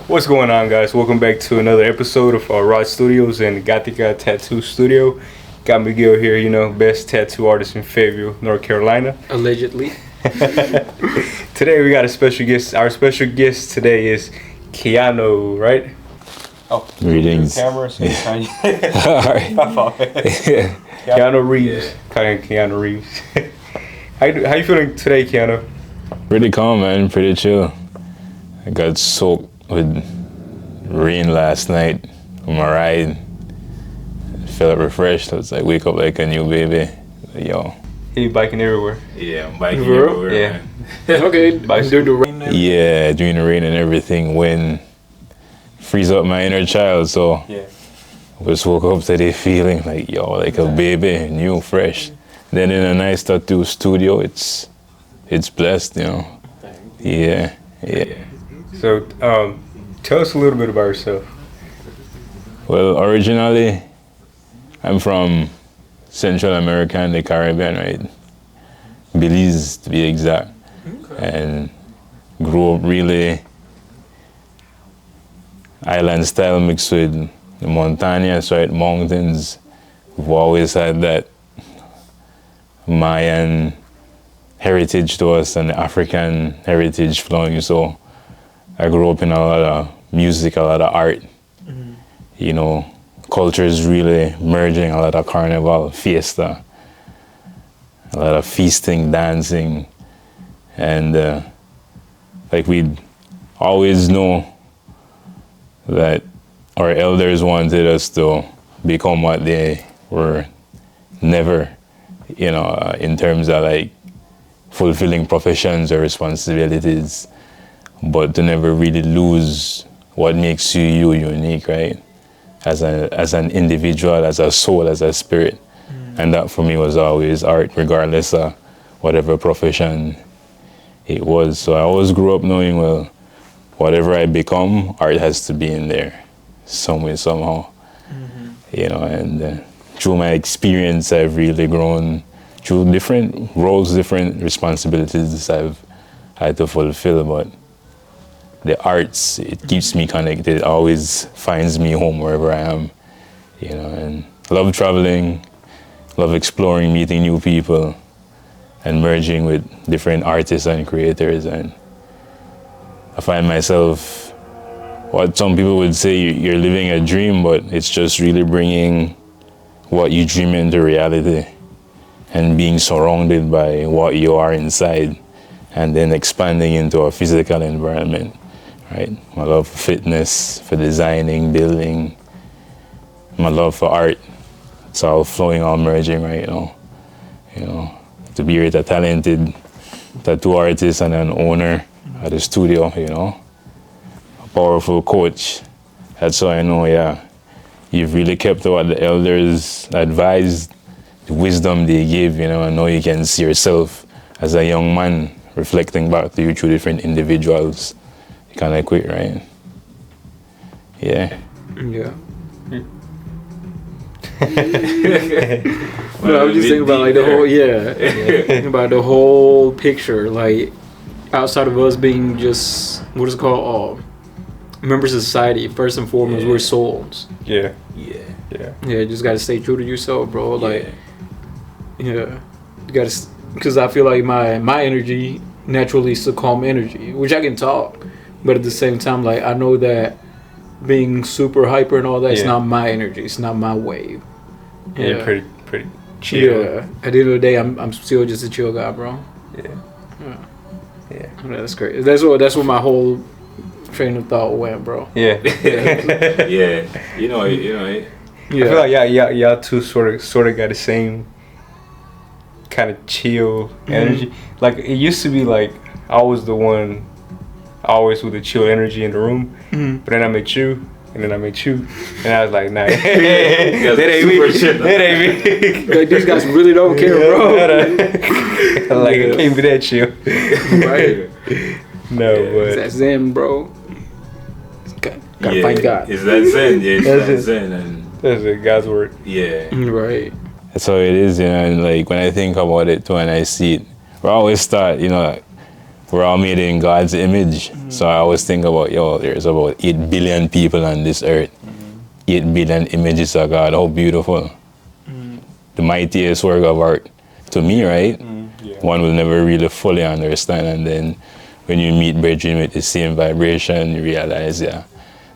What's going on, guys? Welcome back to another episode of Rod Studios and Gatica Tattoo Studio. Got Miguel here, best tattoo artist in Fayetteville, North Carolina. Allegedly. Today we got a special guest. Our special guest today is Keanu, right? Oh, greetings. Camera, so All right. Keanu Reeves. Keanu Reeves. How you feeling today, Keanu? Pretty calm, man. Pretty chill. I got soaked with rain last night on my ride. I felt refreshed. I was like, wake up like a new baby. Like, yo. You biking everywhere? Yeah, I'm biking everywhere. Yeah. Okay, during the rain. Yeah, during the rain and everything. Wind frees up my inner child. So yeah. I just woke up today feeling like, yo, like a baby, new, fresh. Then in a nice tattoo studio, it's blessed, Yeah. So, tell us a little bit about yourself. Well, originally, I'm from Central America and the Caribbean, right? Belize, to be exact. Okay. And grew up really island style mixed with the montañas, right? Mountains. We've always had that Mayan heritage to us and the African heritage flowing. So I grew up in a lot of music, a lot of art. Mm-hmm. Cultures really merging, a lot of carnival, fiesta, a lot of feasting, dancing. And we'd always know that our elders wanted us to become what they were never, in terms of fulfilling professions or responsibilities, but to never really lose what makes you unique, right? As an individual, as a soul, as a spirit. And that for me was always art, regardless of whatever profession it was. So I always grew up knowing, well, whatever I become, art has to be in there some way, somehow. Mm-hmm. And through my experience, I've really grown through different roles, different responsibilities I've had to fulfill. But the arts, it keeps me connected. It always finds me home wherever I am, and I love traveling, love exploring, meeting new people, and merging with different artists and creators. And I find myself, what some people would say, you're living a dream, but it's just really bringing what you dream into reality and being surrounded by what you are inside and then expanding into a physical environment, right? My love for fitness, for designing, building, my love for art, it's all flowing, all merging, right? To be with a talented tattoo artist and an owner at a studio, a powerful coach. That's how I know, you've really kept what the elders advised, the wisdom they gave, and now you can see yourself as a young man reflecting back to you through different individuals. You kind of quick, right? Yeah. Yeah. No, I was just thinking about the whole, about the whole picture, outside of us being just, what is it called, members of society, first and foremost, we're souls. Yeah. Yeah, you just gotta stay true to yourself, bro. You gotta, because I feel like my energy naturally is a calm energy, which I can talk, but at the same time, I know that being super hyper and all that, it's not my energy, it's not my wave. Yeah, pretty chill. Yeah, at the end of the day, I'm still just a chill guy, bro. Yeah. That's great. That's what my whole train of thought went, bro. Yeah. Yeah. I feel like y'all two sort of got the same kind of chill energy. Like it used to be I was the one always with the chill energy in the room, but then I met you, and then I met you, and I was like, nah, that ain't me. That ain't me. These guys really don't care, bro. It can't be that chill. Right. No, but it's that Zen, bro. Gotta find God. It's that Zen, it's that Zen. And that's it, God's word. Yeah. Right. That's how it is, and when I think about it too and I see it, I always thought, we're all made in God's image. So I always think about, there's about 8 billion people on this earth. 8 billion images of God. How beautiful. The mightiest work of art to me, right? One will never really fully understand. And then when you meet brethren with the same vibration, you realize,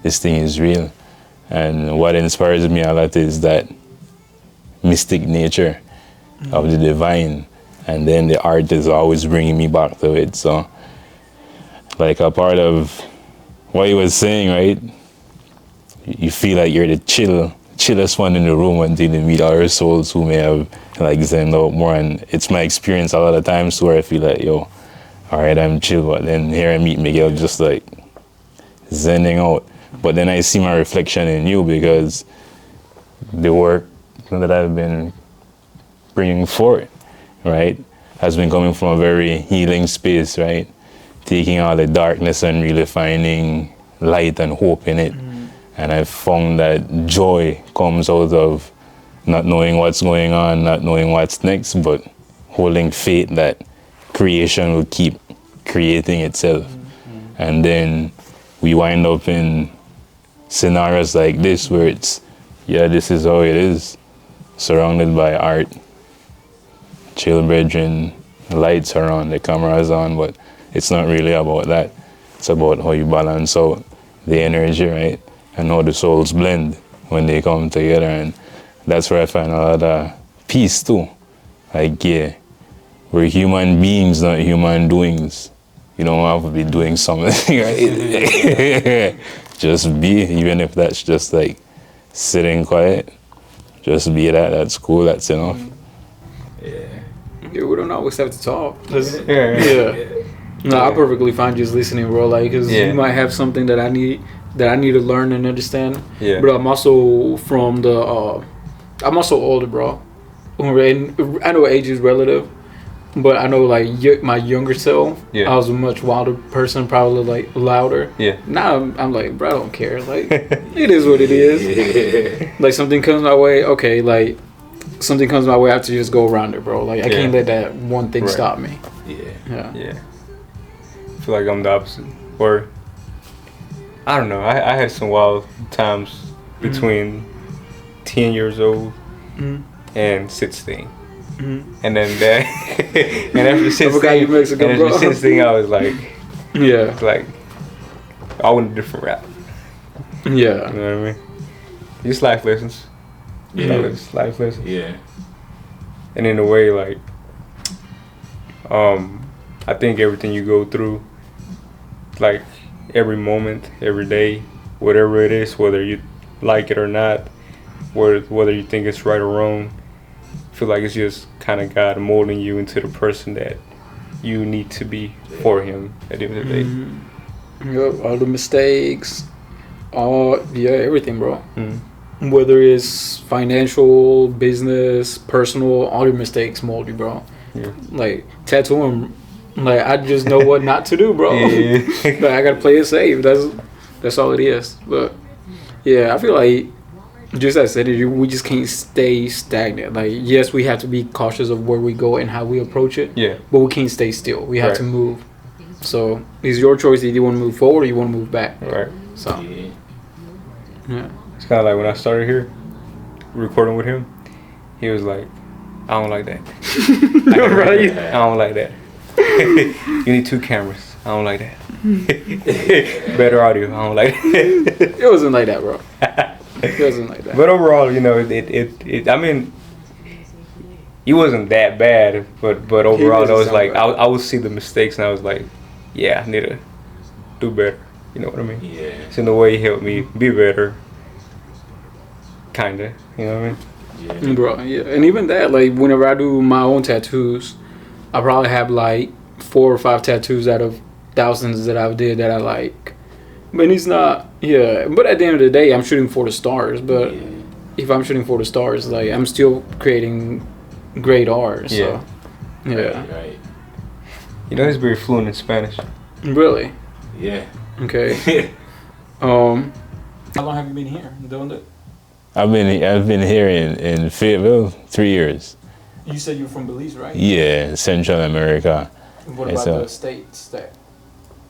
this thing is real. And what inspires me a lot is that mystic nature of the divine. And then the art is always bringing me back to it. So, like a part of what he was saying, right? You feel like you're the chillest one in the room until you meet other souls who may have like zen out more. And it's my experience a lot of times where I feel like, all right, I'm chill. But then here I meet Miguel just like zenning out. But then I see my reflection in you because the work that I've been bringing forth, right, has been coming from a very healing space, right? Taking all the darkness and really finding light and hope in it. And I've found that joy comes out of not knowing what's going on, not knowing what's next, but holding faith that creation will keep creating itself. And then we wind up in scenarios like this where it's, this is how it is, surrounded by art. Chill brethren, lights are on, the camera's on, but it's not really about that. It's about how you balance out the energy, right? And how the souls blend when they come together. And that's where I find a lot of peace too. Like, we're human beings, not human doings. You don't have to be doing something, right? Just be, even if that's just like sitting quiet. Just be that's cool, that's enough. Yeah, we don't always have to talk. No, I perfectly fine just listening, bro. Like, cause you might have something that I need to learn and understand. Yeah. But I'm also from the. I'm also older, bro. And I know age is relative, but I know like my younger self. Yeah. I was a much wilder person, probably like louder. Yeah. Now I'm like, bro, I don't care. Like, it is what it is. Yeah. Like something comes my way, okay. Like something comes my way, I have to just go around it, bro. Like I can't let that one thing stop me. Yeah. I feel like I'm the opposite. Or I don't know. I had some wild times between 10 years old and 16. And then that, and after 16, I was like, like, I went a different route. Yeah. You know what I mean? Just life lessons. Life lessons. Yeah. And in a way, like, I think everything you go through, like, every moment, every day, whatever it is, whether you like it or not, whether you think it's right or wrong, I feel like it's just kind of God molding you into the person that you need to be for Him at the end of the day. Yep, all the mistakes, everything, bro. Whether it's financial, business, personal, all your mistakes mold you, bro. Yeah. Like tattooing, like I just know what not to do, bro. Like I gotta play it safe. That's all it is. But yeah, I feel like just as I said, we just can't stay stagnant. Like yes, we have to be cautious of where we go and how we approach it. Yeah. But we can't stay still. We have to move. So it's your choice. Either you want to move forward or you want to move back. Right. So yeah. It's kind of like when I started here, recording with him, he was like, I don't like that. Right? I don't like that. You need 2 cameras. I don't like that. Better audio. I don't like that. It wasn't like that, bro. It wasn't like that. But overall, you know, it I mean, he wasn't that bad, but overall, it was like, I would see the mistakes and I was like, yeah, I need to do better. You know what I mean? Yeah. So in a way, he helped me be better. Kinda, you know what I mean? Yeah. Bro, yeah. And even that, like, whenever I do my own tattoos, I probably have, like, 4 or 5 tattoos out of thousands that I've did that I like. But it's not, But at the end of the day, I'm shooting for the stars. But if I'm shooting for the stars, like, I'm still creating great art, so. Yeah. Right. You know, he's very fluent in Spanish. Really? Yeah. Okay. How long have you been here doing that? I've been here in Fayetteville 3 years. You said you're from Belize, right? Yeah, Central America. What about the States,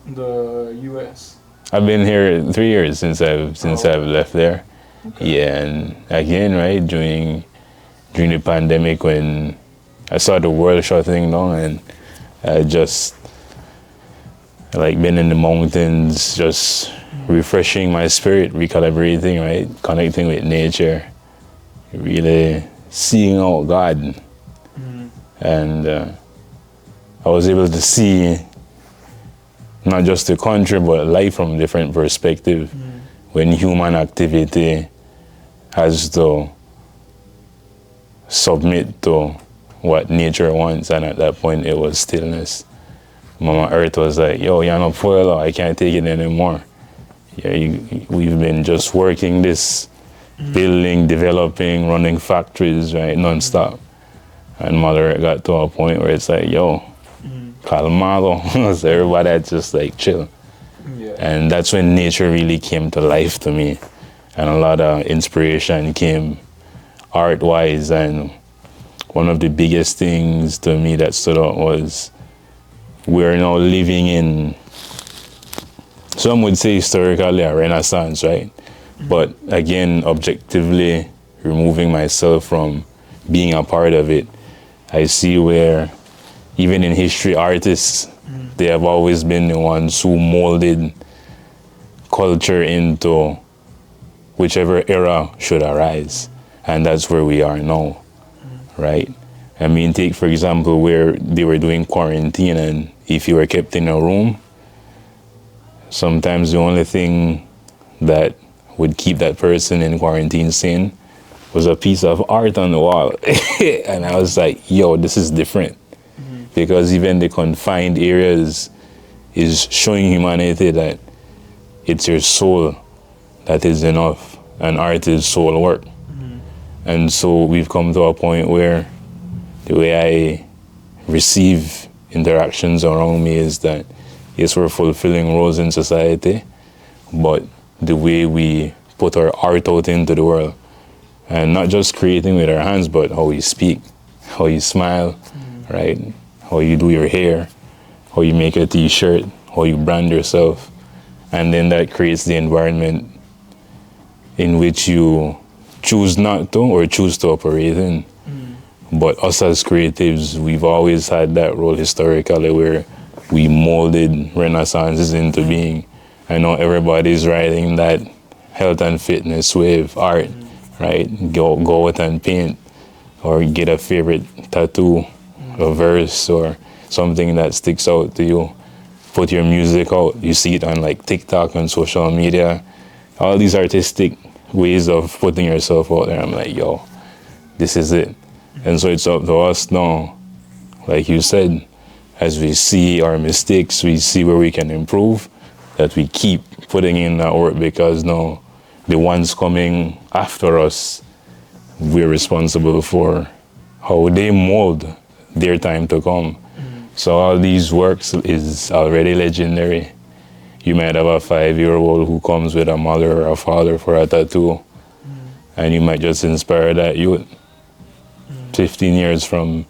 the U.S.? I've been here 3 years since I've left there. Okay. Yeah, and again, right, during the pandemic when I saw the world shutting down, and I just like been in the mountains, just refreshing my spirit, recalibrating, right, connecting with nature, really seeing out God. And I was able to see not just the country, but life from a different perspective. When human activity has to submit to what nature wants, and at that point it was stillness. Mama Earth was like, yo, you're not full, I can't take it anymore. Yeah, we've been just working this, building, developing, running factories, right, non-stop. And Mother Earth got to a point where it's like, yo, calmado. So everybody had just like chill. Yeah. And that's when nature really came to life to me. And a lot of inspiration came art-wise. And one of the biggest things to me that stood out was we're now living in, some would say historically a renaissance, right? But again, objectively removing myself from being a part of it, I see where even in history, artists, they have always been the ones who molded culture into whichever era should arise. And that's where we are now, right? I mean, take, for example, where they were doing quarantine, and if you were kept in a room, sometimes the only thing that would keep that person in quarantine sane was a piece of art on the wall. And I was like, yo, this is different. Because even the confined areas is showing humanity that it's your soul that is enough, and art is soul work. And so we've come to a point where the way I receive interactions around me is that, yes, we're fulfilling roles in society, but the way we put our art out into the world, and not just creating with our hands, but how you speak, how you smile, right? How you do your hair, how you make a t-shirt, how you brand yourself. And then that creates the environment in which you choose not to or choose to operate in. But us as creatives, we've always had that role historically where we molded renaissances into being. I know everybody's riding that health and fitness wave, art, right? Go out and paint, or get a favorite tattoo, a verse, or something that sticks out to you. Put your music out. You see it on like TikTok and social media. All these artistic ways of putting yourself out there. I'm like, yo, this is it. And so it's up to us now, like you said, as we see our mistakes, we see where we can improve, that we keep putting in that work, because now the ones coming after us, we're responsible for how they mold their time to come. So all these works is already legendary. You might have a 5-year-old who comes with a mother or a father for a tattoo, and you might just inspire that youth. 15 years from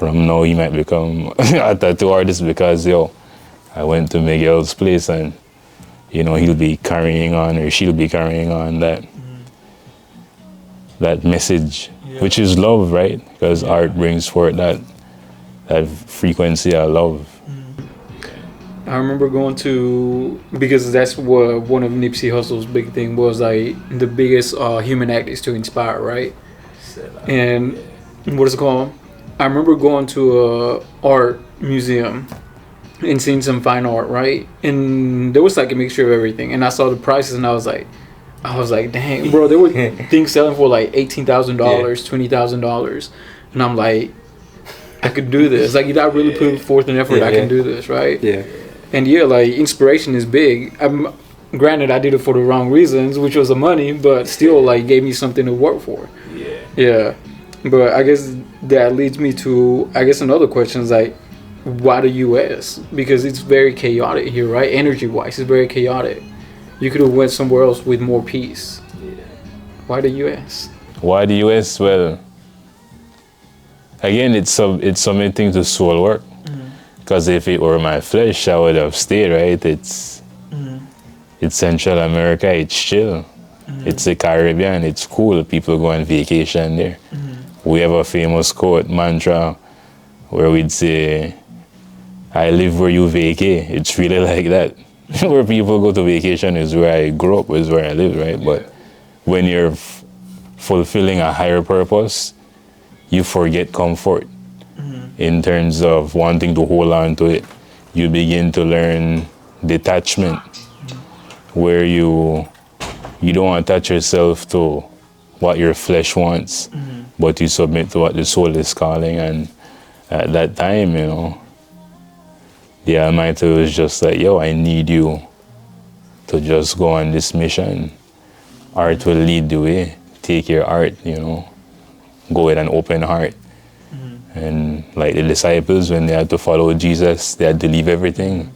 now, he might become a tattoo artist because, yo, I went to Miguel's place, and, you know, he'll be carrying on, or she'll be carrying on that message, which is love, right? Because art brings forth that frequency of love. I remember going to, because that's what one of Nipsey Hussle's big thing was, like, the biggest human act is to inspire, right? And what is it called? I remember going to a art museum and seeing some fine art, right? And there was like a mixture of everything. And I saw the prices, and I was like, dang, bro, there were things selling for like $18,000, $20,000. And I'm like, I could do this. Like, if I really put forth an effort, I can do this, right? Yeah. And yeah, like, inspiration is big. Granted, I did it for the wrong reasons, which was the money, but still, like, gave me something to work for. Yeah. But I guess that leads me to, I guess, another question is, like, why the U.S.? Because it's very chaotic here, right? Energy-wise, it's very chaotic. You could have went somewhere else with more peace. Why the U.S.? Why the U.S.? Well, again, it's submitting to soul work. Because if it were my flesh, I would have stayed, right? It's Central America, it's chill. It's the Caribbean, it's cool. People go on vacation there. We have a famous quote, mantra, where we'd say, I live where you vacate. It's really like that. Where people go to vacation is where I grew up, is where I live, right? Yeah. But when you're fulfilling a higher purpose, you forget comfort in terms of wanting to hold on to it. You begin to learn detachment, where you don't attach yourself to what your flesh wants, but you submit to what the soul is calling. And at that time, you know, the Almighty was just like, yo, I need you to just go on this mission. Art will lead the way. Take your art, you know, go with an open heart. And like the disciples, when they had to follow Jesus, they had to leave everything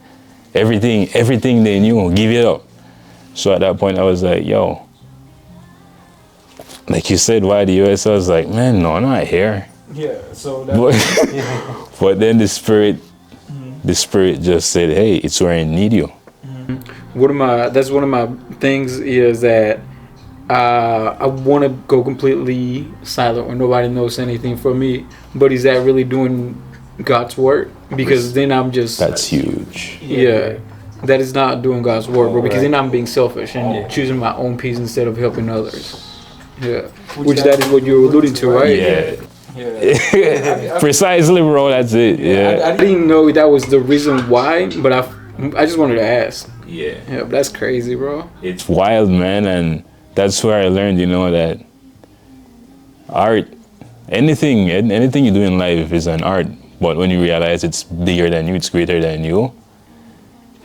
they knew, give it up. So at that point, I was like, yo, like you said, why the US? I was like, man, no, not here. Yeah, so that but then the spirit just said, hey, it's where I need you. That's one of my things is that I want to go completely silent where nobody knows anything from me. But is that really doing God's work? Because then I'm just... That's huge. Yeah. That is not doing God's work, bro. Because then I'm being selfish and choosing my own peace instead of helping others. Yeah. Which that is what you're alluding to, right? Yeah. Precisely, bro. That's it. Yeah. I didn't know that was the reason why, but I just wanted to ask. Yeah. Yeah, but that's crazy, bro. It's wild, man, and that's where I learned, you know, that art, anything you do in life is an art. But when you realize it's bigger than you, it's greater than you,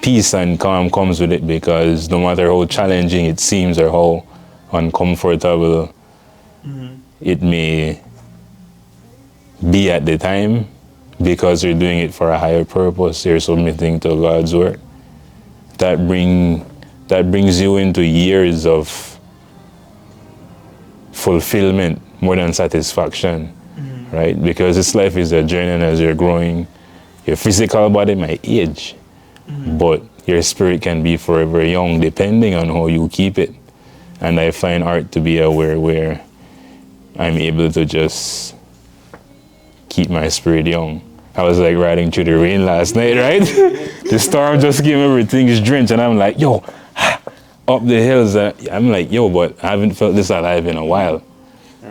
peace and calm comes with it, because no matter how challenging it seems or how uncomfortable it may be at the time, because you're doing it for a higher purpose, you're submitting to God's work. That brings you into years of fulfillment more than satisfaction, right? Because this life is a journey, and as you're growing, your physical body might age, but your spirit can be forever young, depending on how you keep it. And I find art to be where I'm able to just keep my spirit young. I was like riding through the rain last night, right? The storm just came, everything's drenched, and I'm like, yo, up the hills. I'm like, yo, but I haven't felt this alive in a while.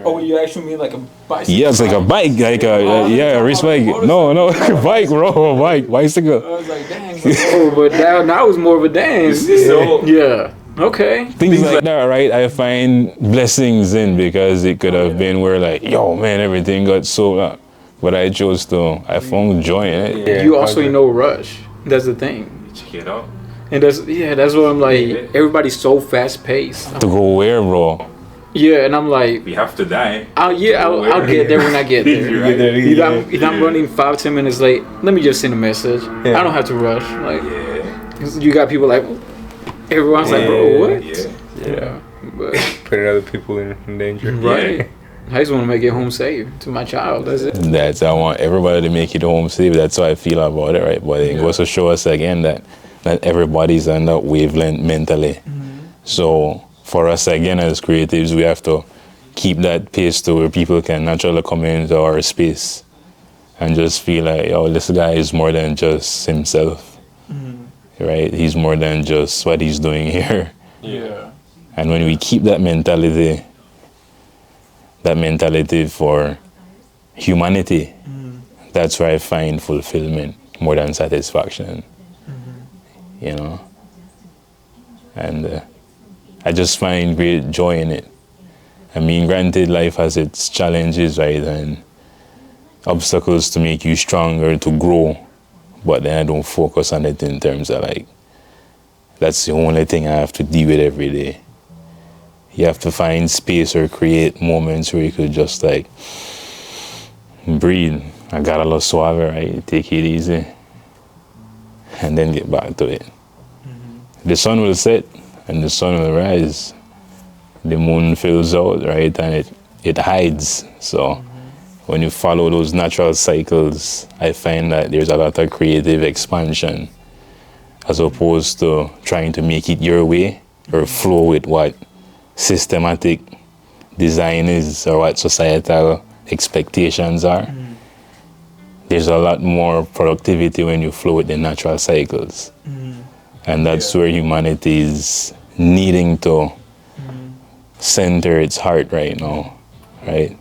Oh, you actually mean like a bicycle? Yeah, it's like a bike, like a race bike. No, bike, bro, bicycle. I was like, dang. But now it's more of a dance. Yeah. Okay. Things like that, right? I find blessings in, because it could have been where like, yo, man, everything got so up. But I found joy in it. Yeah, you also know rush. That's the thing. Check it out. And that's what I'm like, everybody's so fast paced. To go where, bro? Yeah, and I'm like, we have to die. I'll get there when I get there. If I'm running 5-10 minutes late, let me just send a message. I don't have to rush. Like, you got people like, everyone's like, bro, what? Yeah. But putting other people in danger. Right. I just want to make it home safe to my child. That's it. I want everybody to make it home safe. That's how I feel about it, right? But it goes to show us again that everybody's on that wavelength mentally. So for us again as creatives, we have to keep that pace to where people can naturally come into our space and just feel like, oh, this guy is more than just himself, right? He's more than just what he's doing here. Yeah. And when we keep that mentality for humanity, that's where I find fulfillment more than satisfaction, you know? And I just find great joy in it. I mean, granted, life has its challenges, right? And obstacles to make you stronger, to grow. But then I don't focus on it in terms of like, that's the only thing I have to deal with every day. You have to find space or create moments where you could just like breathe. I got a little suave, right? Take it easy. And then get back to it. The sun will set and the sun will rise. The moon fills out, right? And it hides. So when you follow those natural cycles, I find that there's a lot of creative expansion as opposed to trying to make it your way or flow with what systematic design is or what societal expectations are. There's a lot more productivity when you flow with the natural cycles. And that's where humanity is needing to center its heart right now, right?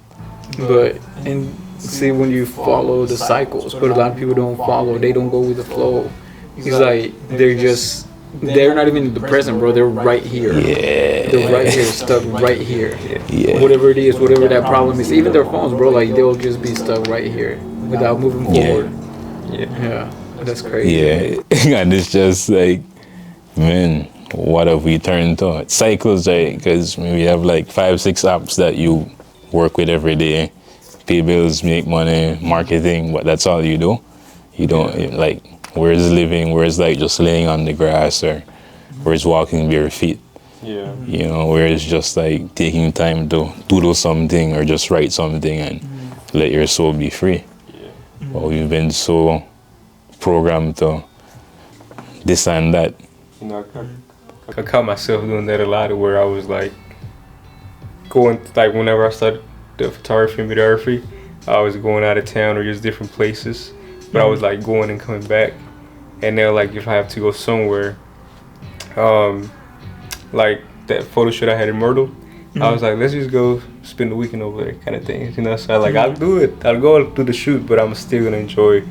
But, and see, when you follow the cycles, but a lot of people don't follow, they don't go with the flow. It's like, they're not even in the present, bro. They're right here. Yeah. They're right here, stuck right here. Yeah. Whatever it is, whatever that problem is, even their phones, bro, like they'll just be stuck right here without moving forward. Yeah. That's crazy. Yeah. And it's just like, man, what have we turned to? It's cycles, right? Because we have like 5-6 apps that you work with every day, pay bills, make money, marketing, but that's all you do. You don't like, where's living, where's like just laying on the grass, or where's walking bare feet. Yeah. You know, where's just like taking time to doodle something or just write something and let your soul be free. Yeah. But we've been so programmed to this and that. You know, I caught myself doing that a lot, where I was like going, like whenever I started the photography and videography, I was going out of town or just different places, but I was like going and coming back. And then like if I have to go somewhere, like that photo shoot I had in Myrtle, I was like, let's just go spend the weekend over there, kind of thing, you know. So I like, I'll do it, I'll go do the shoot, but I'm still gonna enjoy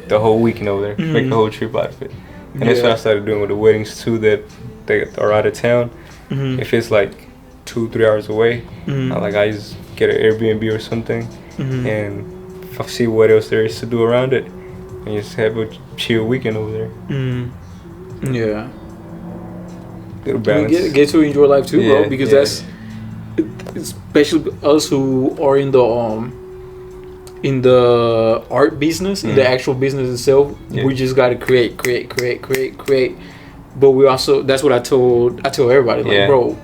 the whole weekend over there, make the whole trip out of it. And that's what I started doing with the weddings too, that they are out of town. If it's like 2-3 hours away, I just get an Airbnb or something, and see what else there is to do around it, and just have a chill weekend over there. Yeah. Little balance. Get to enjoy life too, bro, because that's, especially us who are in the art business, in the actual business itself, we just gotta create. But we also, that's what I tell everybody, like, bro,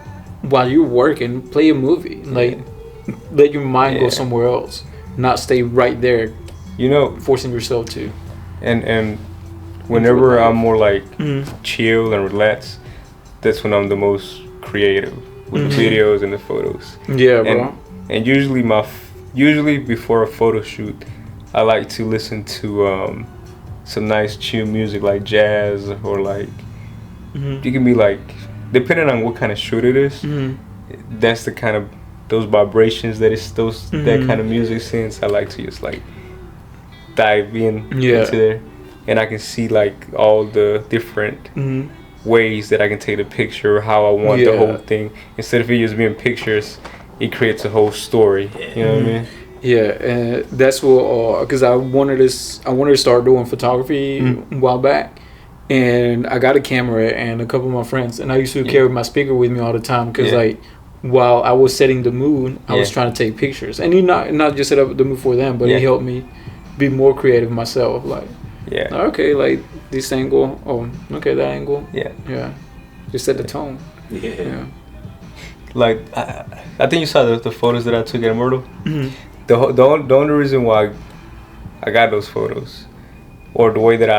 while you're working, play a movie, like, let your mind go somewhere else, not stay right there, you know, forcing yourself to. And whenever I'm more like chill and relaxed, that's when I'm the most creative with the videos and the photos. Yeah, bro. And usually before a photo shoot, I like to listen to some nice chill music like jazz, or like it can be like, depending on what kind of shoot it is, that's the kind of, those vibrations that is those that kind of music sense. I like to just like dive into there, and I can see like all the different ways that I can take the picture, how I want the whole thing. Instead of it just being pictures, it creates a whole story. You know what I mean? Yeah, and that's what, because I wanted to start doing photography a while back, and I got a camera and a couple of my friends, and I used to carry my speaker with me all the time, because like while I was setting the mood, I was trying to take pictures, and not just set up the mood for them, but it helped me be more creative myself. Like, okay, like this angle, oh, okay, that angle, just set the tone. Like I think you saw the photos that I took at Myrtle. The only reason why I got those photos, or the way that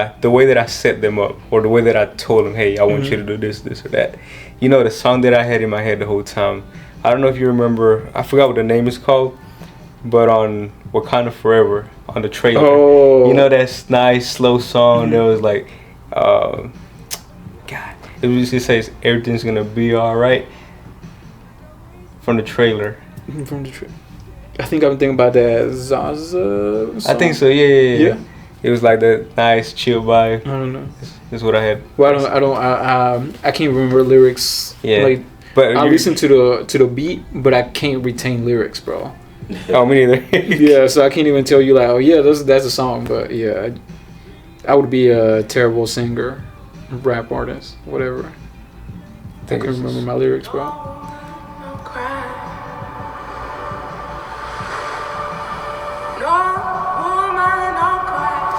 I set them up, or the way that I told them, hey, I want you to do this or that. You know, the song that I had in my head the whole time, I don't know if you remember, I forgot what the name is called, but on Wakanda Forever, on the trailer, you know, that nice slow song that was like, God, it just says everything's gonna be alright, from the trailer. I think I'm thinking about that Zaza song. I think so. Yeah. It was like that nice chill vibe. I don't know. That's what I had. Well, I can't remember lyrics. Yeah. Like, but I listen to the beat, but I can't retain lyrics, bro. Oh, me neither. Yeah, so I can't even tell you like, oh yeah, that's a song. But yeah, I would be a terrible singer, rap artist, whatever. I can't remember my lyrics, bro.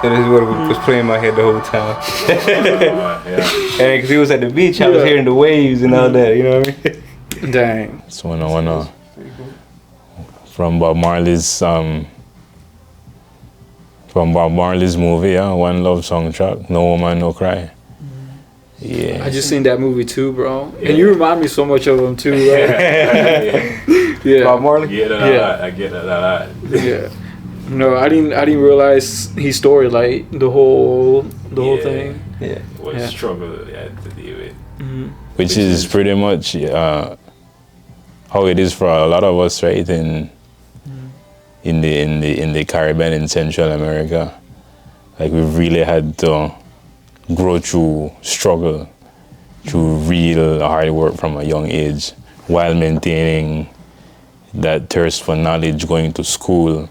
So this is what was playing in my head the whole time. And because he was at the beach, I was hearing the waves and all that, you know what I mean? Dang. So I wanna from Bob Marley's From Bob Marley's movie, yeah, One Love Soundtrack, No Woman, No Cry. Yeah. I just seen that movie too, bro. Yeah. And you remind me so much of him too. Right? Yeah. Bob Marley. Get it a lot. I get it a lot. Yeah. No, I didn't realize his story, like the whole thing. Yeah. What struggle they had to deal with. Mm-hmm. Which is pretty much how it is for a lot of us, right? In the Caribbean and Central America, like we've really had to grow through struggle, through real hard work from a young age, while maintaining that thirst for knowledge, going to school,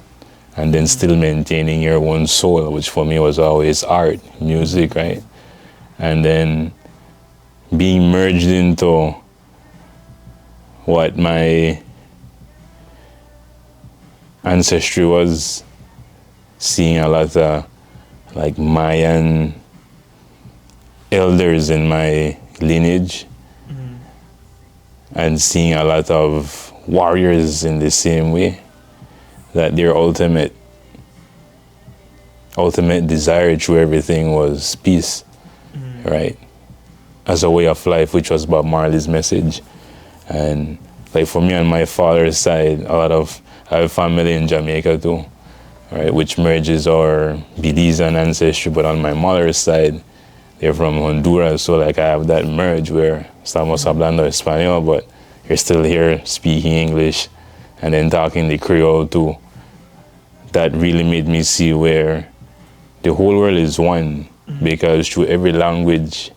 and then still maintaining your own soul, which for me was always art, music, right? And then being merged into what my ancestry was, seeing a lot of like Mayan elders in my lineage, and seeing a lot of warriors in the same way, that their ultimate desire through everything was peace, right? As a way of life, which was Bob Marley's message. And like for me on my father's side, I have family in Jamaica too, right, which merges our Belize and ancestry, but on my mother's side, they're from Honduras, so like I have that merge where estamos hablando español, but you're still here speaking English and then talking the Creole too. That really made me see where the whole world is one, because through every language,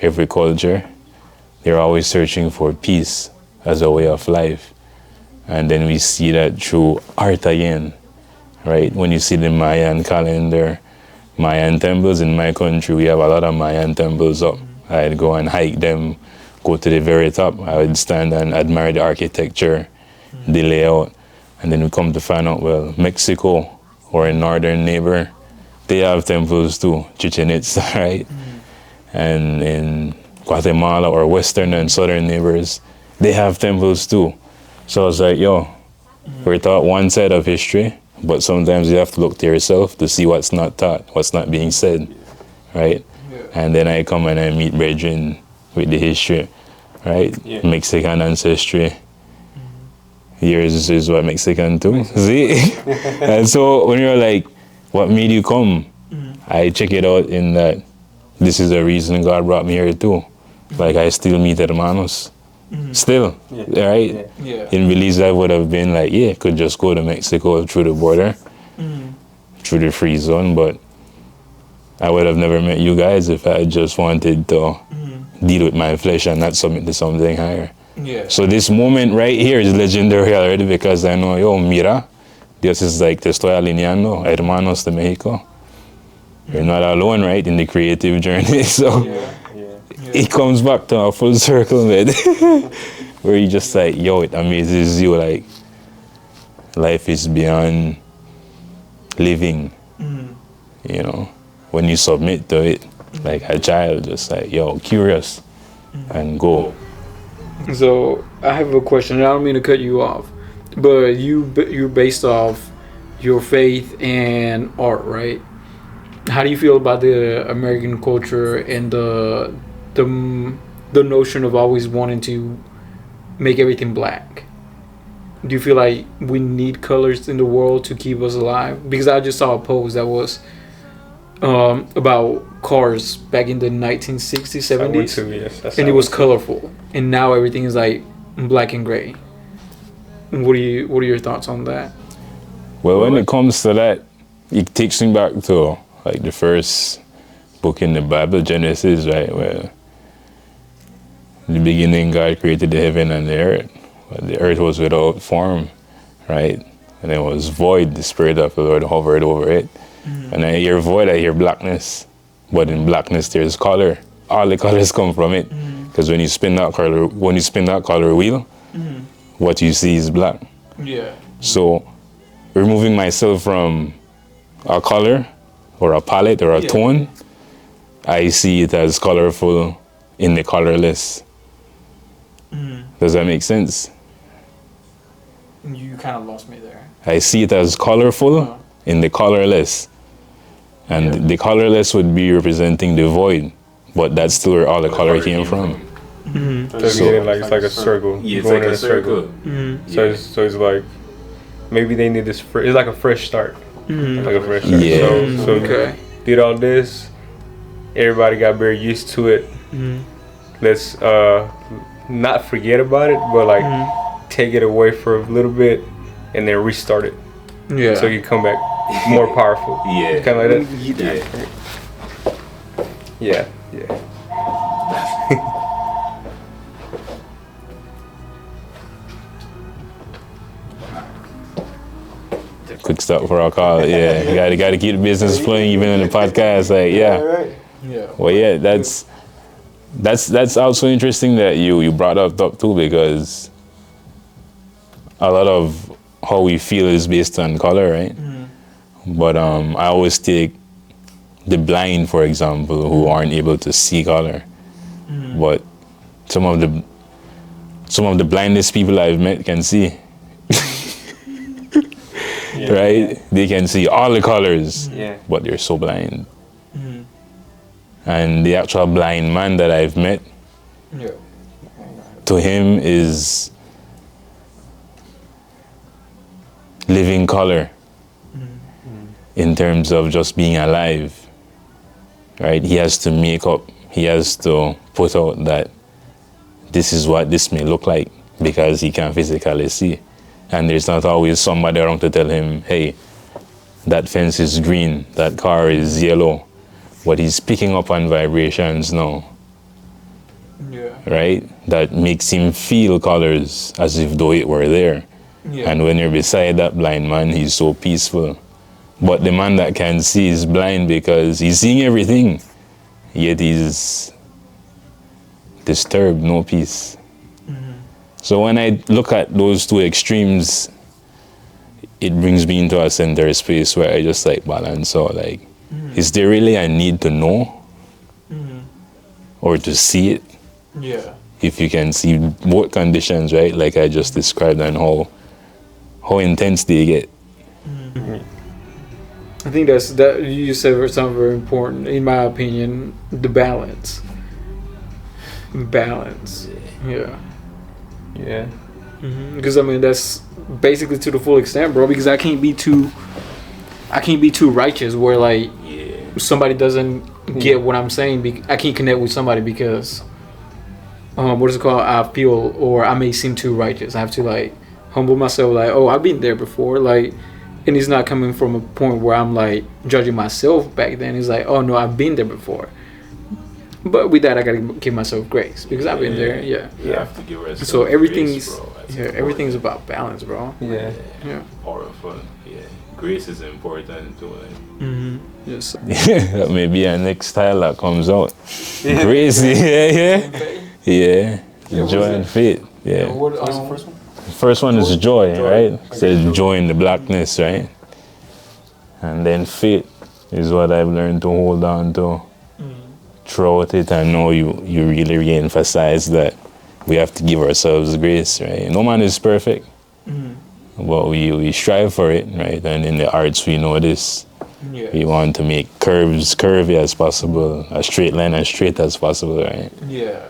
every culture, they're always searching for peace as a way of life. And then we see that through art again, right? When you see the Mayan calendar, Mayan temples in my country, we have a lot of Mayan temples up. I'd go and hike them, go to the very top. I would stand and admire the architecture, the layout. And then we come to find out, well, Mexico, or a northern neighbor, they have temples too, Chichen Itza, right? And in Guatemala, or western and southern neighbors, they have temples too. So I was like, yo, we're taught one side of history, but sometimes you have to look to yourself to see what's not taught, what's not being said, right? Yeah. And then I come and I meet brethren with the history, right? Yeah. Mexican ancestry. Yours is what, Mexican too? See? And so when you're like, what made you come? I check it out in that this is the reason God brought me here too. Like I still meet hermanos. Still, right? Yeah. In Belize, I would have been like, yeah, could just go to Mexico through the border, through the free zone, but I would have never met you guys if I just wanted to deal with my flesh and not submit to something higher. Yeah. So this moment right here is legendary already, because I know, yo, mira, Dios is like, te estoy alineando, hermanos de Mexico. You're not alone, right, in the creative journey. So. Yeah. It comes back to a full circle, man. Where you just like, yo, it amazes you, like, life is beyond living, you know, when you submit to it, like a child, just like, yo, curious, and go. So, I have a question, I don't mean to cut you off, but you're based off your faith and art, right? How do you feel about the American culture and the notion of always wanting to make everything black? Do you feel like we need colors in the world to keep us alive? Because I just saw a post that was about cars back in the 1960s, 70s, and it was colorful, and now everything is like black and gray. What are your thoughts on that? Well, when it comes to that, it takes me back to like the first book in the Bible, Genesis, right, where in the beginning, God created the heaven and the earth. But the earth was without form, right? And it was void. The Spirit of the Lord hovered over it. When I hear void, I hear blackness. But in blackness, there's color. All the colors come from it. Because when you spin that color wheel, what you see is black. Yeah. So, removing myself from a color, or a palette, or a tone, I see it as colorful in the colorless. Does that make sense? You kind of lost me there. I see it as colorful in the colorless. And the colorless would be representing the void, but that's still where all the color came from. So it's like a circle. Yeah, it's going like in a circle. So it's like maybe they need this. It's like a fresh start. Like a fresh start. Yeah. So did all this. Everybody got very used to it. Let's not forget about it, but like take it away for a little bit and then restart it. Yeah. So you come back more powerful. Yeah. Kind of like that. Yeah. Yeah. Quick stop for our call. Yeah, you gotta keep the business flowing even in the podcast. Like, Yeah. Well, yeah, that's also interesting that you brought up too, because a lot of how we feel is based on color, right? But I always take the blind, for example, who aren't able to see color. But some of the blindest people I've met can see. Right? They can see all the colors, but they're so blind. And the actual blind man that I've met, to him is living color in terms of just being alive. Right? He has to make up, he has to put out that this is what this may look like because he can physically see. And there's not always somebody around to tell him, hey, that fence is green, that car is yellow. But he's picking up on vibrations now. Right? That makes him feel colors as if though it were there. And when you're beside that blind man, he's so peaceful. But the man that can see is blind because he's seeing everything, yet he's disturbed, no peace. So when I look at those two extremes, it brings me into a center space where I just like balance out, like, is there really a need to know or to see it? Yeah. If you can see both conditions, right, like I just described, and how intense they get. I think that you said something very important, in my opinion, the balance. Balance. Yeah. Yeah. Because I mean that's basically to the full extent, bro. Because I can't be too righteous where like somebody doesn't get what I'm saying. I can't connect with somebody because what is it called? I feel, or I may seem too righteous. I have to like humble myself, like, oh, I've been there before, like, and it's not coming from a point where I'm like judging myself back then. It's like, oh no, I've been there before. But with that, I gotta give myself grace because I've been there. Yeah. You have to give yourself So everything's grace, everything's about balance, bro. Yeah. Yeah. Powerful. Yeah. Grace is important too. Like. Yes. That may be a next style that comes out. Grace. Yeah. Joy and faith. Yeah. What's the first one? The first one is joy, right? It says joy in the blackness, right? And then faith is what I've learned to hold on to throughout it. I know you really re-emphasize that we have to give ourselves grace, right? No man is perfect, but we strive for it, right? And in the arts, we know this. We want to make curves curvy as possible, a straight line as straight as possible, right? Yeah.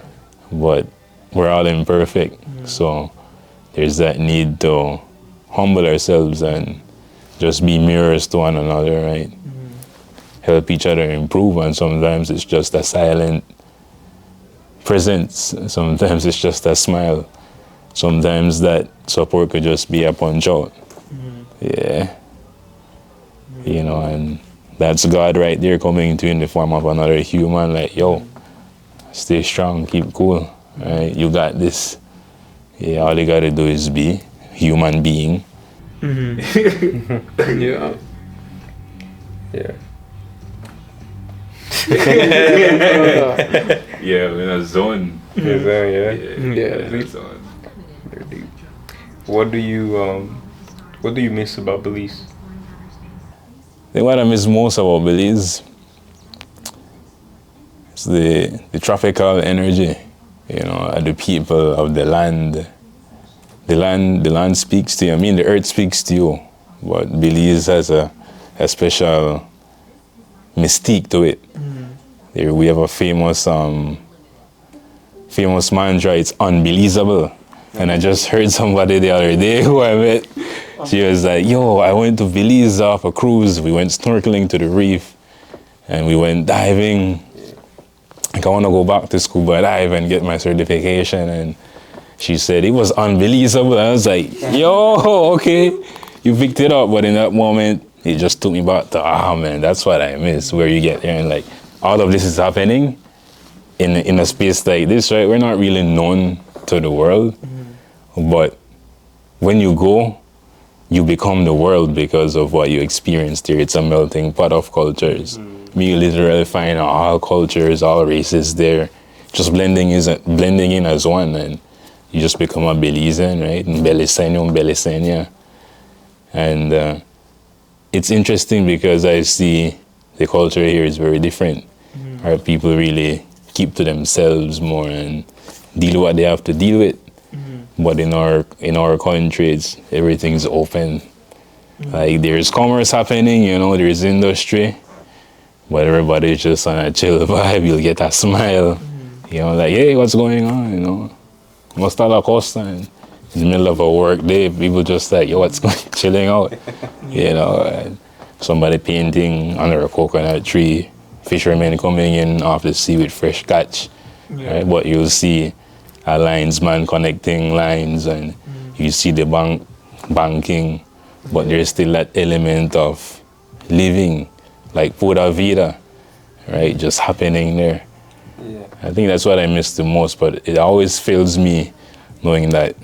But we're all imperfect, so there's that need to humble ourselves and just be mirrors to one another, right? Help each other improve, and sometimes it's just a silent presence. Sometimes it's just a smile. Sometimes that support could just be a punch out. Yeah. You know, and that's God right there coming to you in the form of another human, like, yo, stay strong, keep cool, right? You got this. Yeah, all you gotta do is be human being. Yeah. Yeah. Yeah, we're in a zone. Yeah. Yeah. Zone. Very deep. What do you miss about Belize? I think what I miss most about Belize is the tropical energy, you know, and the people of the land. The land speaks to you. I mean, the earth speaks to you, but Belize has a special mystique to it. There we have a famous mantra, it's unbelievable. And I just heard somebody the other day who I met. She was like, yo, I went to Belize off a cruise. We went snorkeling to the reef and we went diving. Like, I want to go back to scuba dive and get my certification. And she said, it was unbelievable. I was like, yo, okay, you picked it up. But in that moment, it just took me back to, man, that's what I miss, where you get there and like, all of this is happening in a space like this, right? We're not really known to the world, but when you go, you become the world because of what you experienced here. It's a melting pot of cultures. You literally find all cultures, all races there, just blending in as one, and you just become a Belizean, right? Belisenia. And it's interesting because I see the culture here is very different. Our people really keep to themselves more and deal with what they have to deal with. But in our countries, everything's open. Like there's commerce happening, there's industry, but everybody's just on a chill vibe. You'll get a smile, like, hey, what's going on? Costa La Costa, and in the middle of a work day, people just like, yo, what's going, chilling out, and somebody painting under a coconut tree, fishermen coming in off the sea with fresh catch, right? But you'll see a linesman connecting lines, and you see the banking, but there's still that element of living, like pura vida, right? Just happening there. Yeah. I think that's what I miss the most, but it always fills me knowing that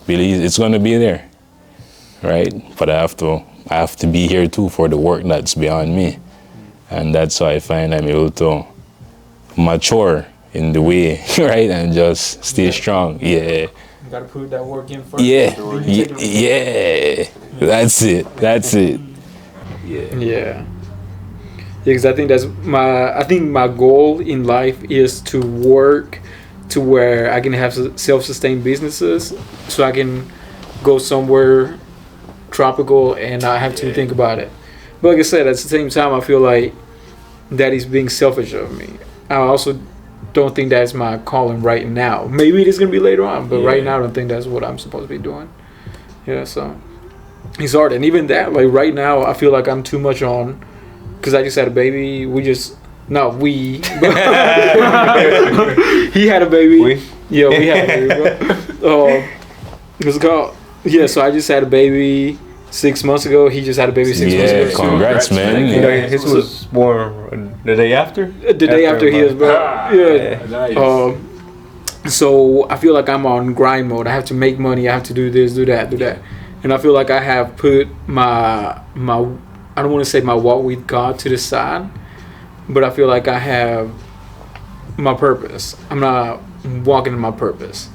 Belize, it's gonna be there, right? But I have to be here too for the work that's beyond me. And that's why I find I'm able to mature in the way, right? And just stay strong. Yeah. You gotta put that work in first. Yeah. Yeah. That's it. Yeah. Because I think my goal in life is to work to where I can have self-sustained businesses, so I can go somewhere tropical and not have to think about it. But like I said, at the same time, I feel like that is being selfish of me. I also don't think that's my calling right now. Maybe it is going to be later on, but right now I don't think that's what I'm supposed to be doing. Yeah, so it's hard. And even that, like right now, I feel like I'm too much on, because I just had a baby. He had a baby. Yeah, we had a baby, bro. What's it called? Yeah, so I just had a baby 6 months ago. He just had a baby 6 months ago. Yeah, congrats, man. His was born the day after? The day after his, bro. Yeah. Nice. So I feel like I'm on grind mode. I have to make money. I have to do this, do that, do that. And I feel like I have put my I don't want to say my walk with God to the side, but I feel like I have my purpose. I'm not walking in my purpose.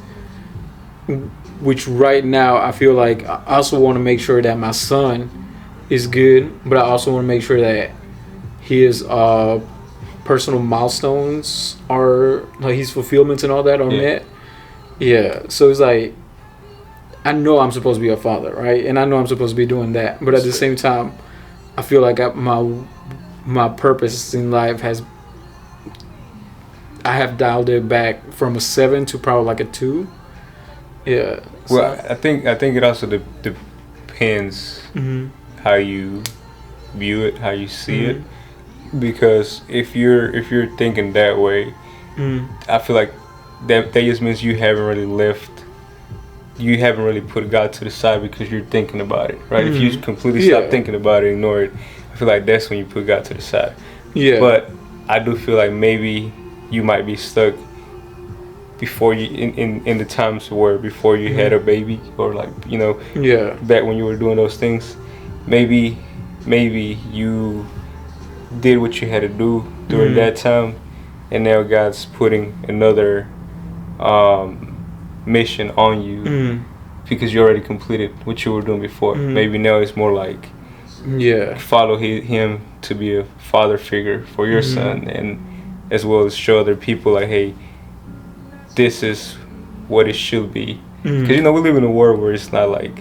Which right now I feel like I also want to make sure that my son is good, but I also want to make sure that his personal milestones are, like his fulfillments and all that are met. Yeah. So it's like, I know I'm supposed to be a father, right? And I know I'm supposed to be doing that. But at the same time, I feel like my purpose in life I have dialed it back from a 7 to probably like a 2. Yeah. Well, I think it also depends how you view it, how you see it. Because if you're thinking that way, I feel like that just means you haven't really put God to the side because you're thinking about it, right? If you completely stop thinking about it, ignore it, I feel like that's when you put God to the side. Yeah. But I do feel like maybe you might be stuck before you in the times where before you had a baby, or like back when you were doing those things, maybe you did what you had to do during that time, and now God's putting another mission on you because you already completed what you were doing before. Maybe now it's more like follow him to be a father figure for your son, and as well as show other people like, hey, this is what it should be. Because we live in a world where it's not like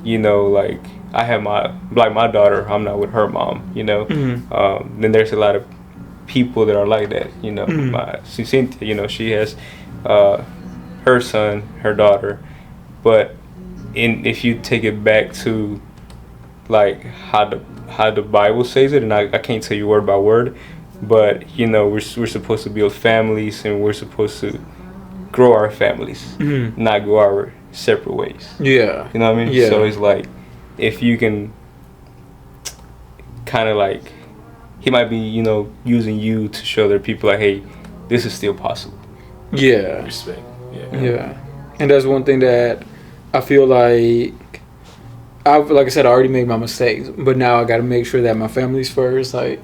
like I have my daughter. I'm not with her mom. You know. Then there's a lot of people that are like that. You know. Cynthia. You know, she has her son, her daughter, but if you take it back to like how the Bible says it, and I can't tell you word by word, but you know we're supposed to build families and we're supposed to grow our families, not go our separate ways. Yeah. You know what I mean? Yeah. So it's like if you can kind of like, he might be, you know, using you to show other people like, hey, this is still possible. Yeah. Respect. Yeah. And that's one thing that I feel like like I said, I already made my mistakes, but now I got to make sure that my family's first. Like,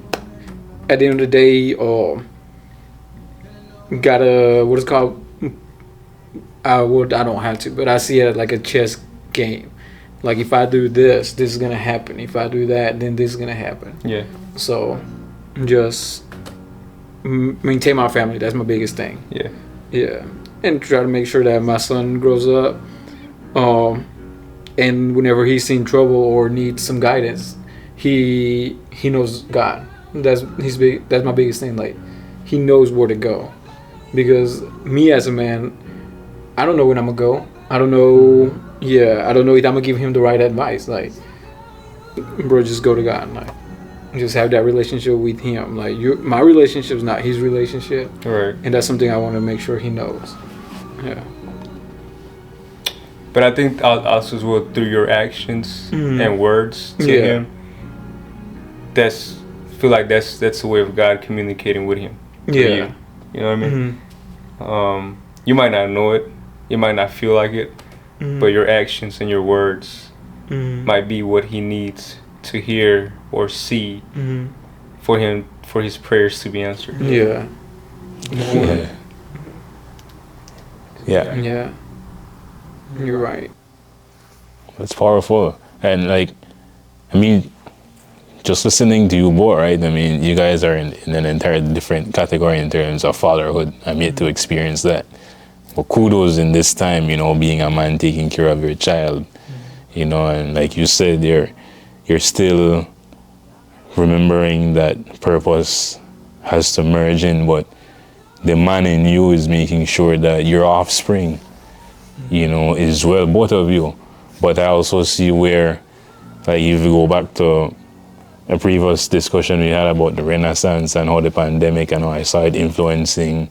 at the end of the day, gotta, what is it called? I don't have to, but I see it like a chess game. Like, if I do this, this is gonna happen. If I do that, then this is gonna happen. Yeah. So, just maintain my family. That's my biggest thing. Yeah. Yeah, and try to make sure that my son grows up. And whenever he's in trouble or needs some guidance, he knows God. That's my biggest thing. Like, he knows where to go, because me as a man, I don't know when I'm gonna go. I don't know. Yeah, I don't know if I'm gonna give him the right advice. Like, bro, just go to God. Like, just have that relationship with him. Like, my relationship is not his relationship. Right. And that's something I want to make sure he knows. Yeah. But I think also as well through your actions and words to him, I feel like that's the way of God communicating with him. Yeah. You know what I mean? You might not know it, you might not feel like it, but your actions and your words might be what he needs to hear or see for his prayers to be answered. Yeah. Yeah. You're right. It's powerful. And like, I mean, just listening to you both, right? I mean, you guys are in an entirely different category in terms of fatherhood. I'm yet to experience that. But kudos in this time, you know, being a man taking care of your child, you know, and like you said, you're still remembering that purpose has to merge in, but the man in you is making sure that your offspring, you know, is well, both of you. But I also see where, like, if you go back to a previous discussion we had about the Renaissance and how the pandemic and how I saw it influencing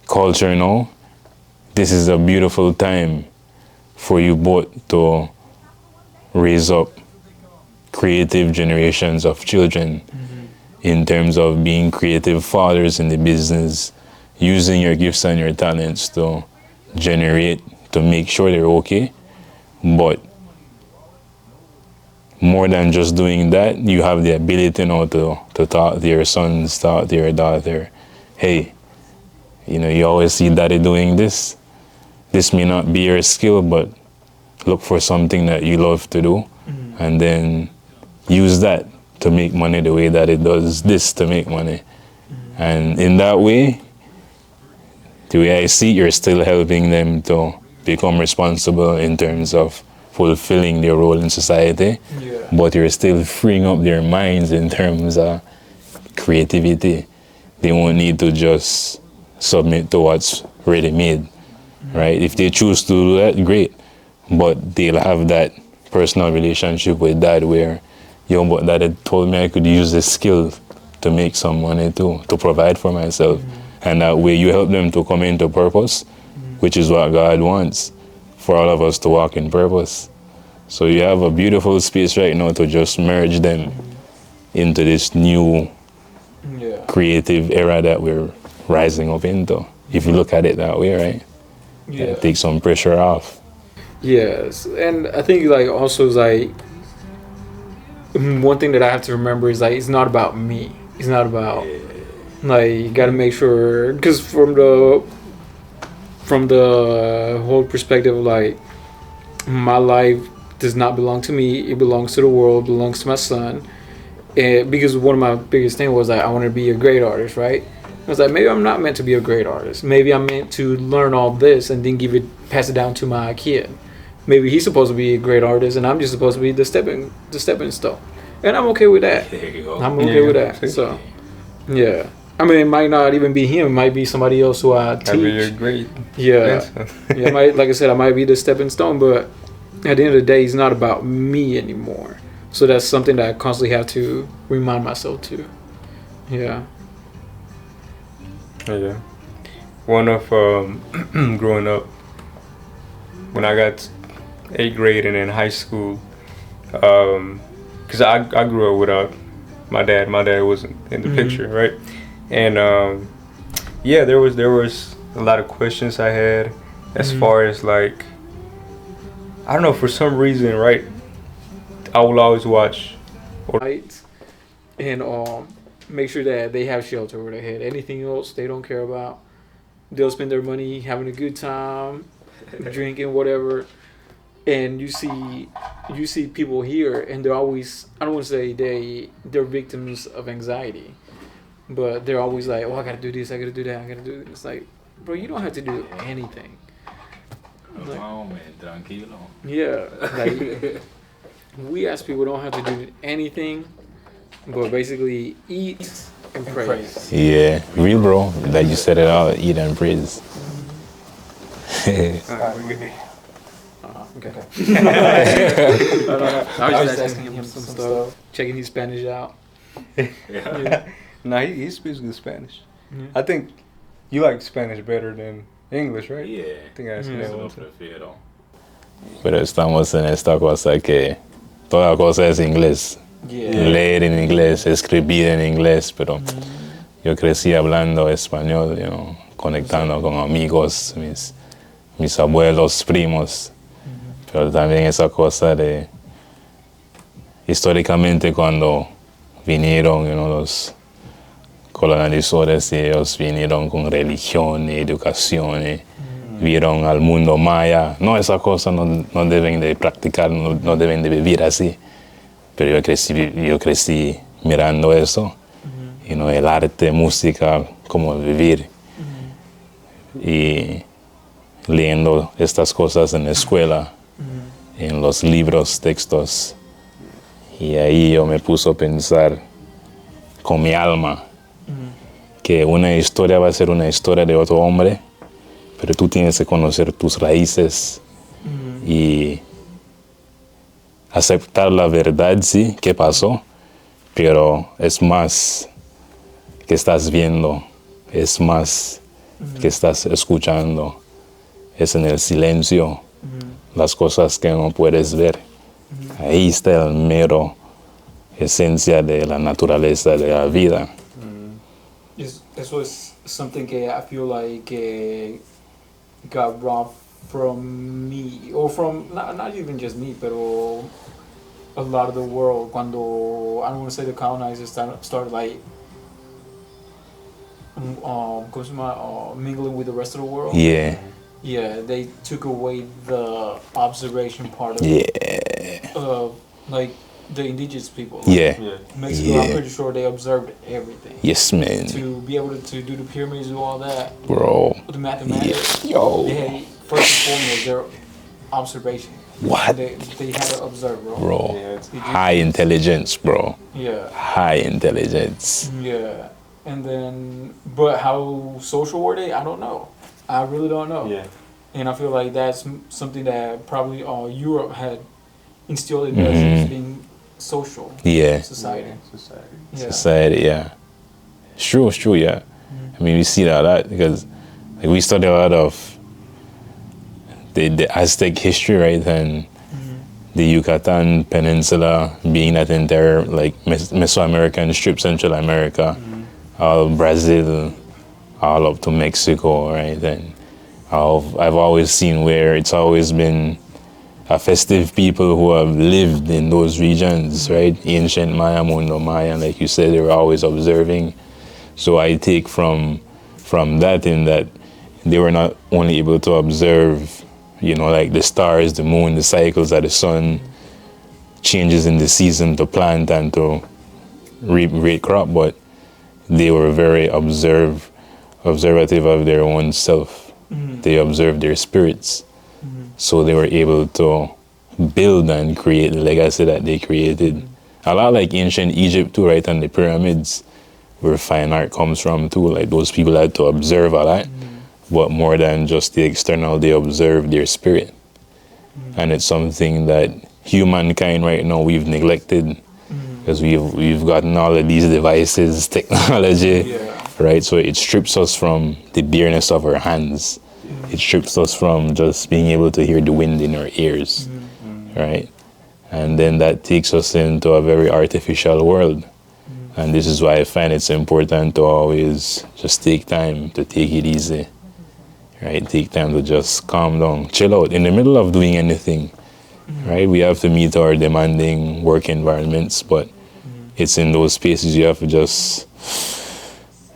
culture, you know, this is a beautiful time for you both to raise up creative generations of children in terms of being creative fathers in the business, using your gifts and your talents to generate, to make sure they're okay. But more than just doing that, you have the ability now to talk to your sons, talk to your daughter, hey, you know, you always see daddy doing this. This may not be your skill, but look for something that you love to do, and then use that to make money the way that it does this to make money. And in that way, the way I see, you're still helping them to become responsible in terms of fulfilling their role in society, but you're still freeing up their minds in terms of creativity. They won't need to just submit to what's ready-made, right? If they choose to do that, great, but they'll have that personal relationship with dad where, but dad had told me I could use this skill to make some money too, to provide for myself. And that way you help them to come into purpose, which is what God wants, for all of us to walk in purpose. So you have a beautiful space right now to just merge them into this new creative era that we're rising up into. If you look at it that way, right? Yeah. Take some pressure off. Yes, and I think like also is like one thing that I have to remember is like it's not about me. It's not about like you got to make sure, because from the whole perspective of like my life does not belong to me. It belongs to the world. Belongs to my son. And because one of my biggest things was like I wanted to be a great artist, right? I was like, maybe I'm not meant to be a great artist. Maybe I'm meant to learn all this and then pass it down to my kid. maybe he's supposed to be a great artist, and I'm just supposed to be the stepping stone, and I'm okay with that. There you go. I'm okay with that. So, yeah. I mean, it might not even be him. It might be somebody else who I teach. You're great. Yeah. Yeah. Like I said, I might be the stepping stone, but at the end of the day, it's not about me anymore. So that's something that I constantly have to remind myself to. Yeah. Yeah. One of growing up, when I got 8th grade and in high school, because I grew up without my dad. My dad wasn't in the picture, right? And yeah, there was a lot of questions I had as far as like, I don't know, for some reason, right? I will always watch. Right. And make sure that they have shelter over their head. Anything else they don't care about. They'll spend their money having a good time, drinking, whatever. And you see people here, and they're always, I don't want to say they're victims of anxiety, but they're always like, oh, I gotta do this, I gotta do that, I gotta do this. It's like, bro, you don't have to do anything. Like, tranquilo. yeah, like we as people don't have to do anything, but basically eat and praise. Yeah, real bro. Like you said it all, eat and praise. Okay. I was just asking him some stuff, checking his Spanish out. Yeah. No, he speaks good Spanish. Yeah. I think you like Spanish better than English, right? Yeah. I think I asked you that one too. Pero estamos en esta cosa que toda cosa es inglés. Yeah. Leer en inglés, escribir en inglés, pero yo crecí hablando español, you know, conectando con amigos, mis abuelos, primos. Pero también esa cosa de, históricamente cuando vinieron, you know, los colonizadores, y ellos vinieron con religión y educación y vieron al mundo maya. No, esa cosa no deben de practicar, no deben de vivir así. Pero yo crecí mirando eso, you know, el arte, música, cómo vivir. Y leyendo estas cosas en la escuela, en los libros, textos. Y ahí yo me puse a pensar con mi alma que una historia va a ser una historia de otro hombre, pero tú tienes que conocer tus raíces y aceptar la verdad, sí, que pasó, pero es más que estás viendo, es más que estás escuchando, es en el silencio, las cosas que no puedes ver. Ahí está el mero esencia de la naturaleza de la vida. Eso es something que I feel like got robbed from me, or from not even just me, pero a lot of the world. Cuando, I don't want to say the colonizers started like mingling with the rest of the world. Yeah. Yeah, they took away the observation part of like the indigenous people. Like Yeah. Mexico, I'm pretty sure they observed everything. Yes, man. To be able to do the pyramids and all that, Bro. the mathematics, Yo. they had first and foremost their observation. What? They had to observe, bro. Bro. High intelligence, bro. Yeah. High intelligence. Yeah. And then, but how social were they? I don't know. I really don't know. Yeah. And I feel like that's something that probably Europe had instilled in us as being social. Yeah. Society. Yeah. Society, yeah. It's true, yeah. I mean, we see that a lot because like, we study a lot of the Aztec history, right? And the Yucatan Peninsula being that entire like Mesoamerican strip, Central America, all Brazil, all up to Mexico, right? And I've always seen where it's always been a festive people who have lived in those regions, right? Ancient Maya, Mundo Maya, like you said, they were always observing. So I take from that in that they were not only able to observe, you know, like the stars, the moon, the cycles of the sun, changes in the season to plant and to reap great crop, but they were very observative of their own self. They observed their spirits. So they were able to build and create the legacy that they created. A lot like ancient Egypt too, right? And the pyramids, where fine art comes from too. Like those people had to observe a lot, but more than just the external, they observed their spirit. And it's something that humankind right now we've neglected, because we've gotten all of these devices, technology, right? So it strips us from the bareness of our hands. It strips us from just being able to hear the wind in our ears, right? And then that takes us into a very artificial world. And this is why I find it's important to always just take time to take it easy, right? Take time to just calm down, chill out in the middle of doing anything, right? We have to meet our demanding work environments, but it's in those spaces you have to just,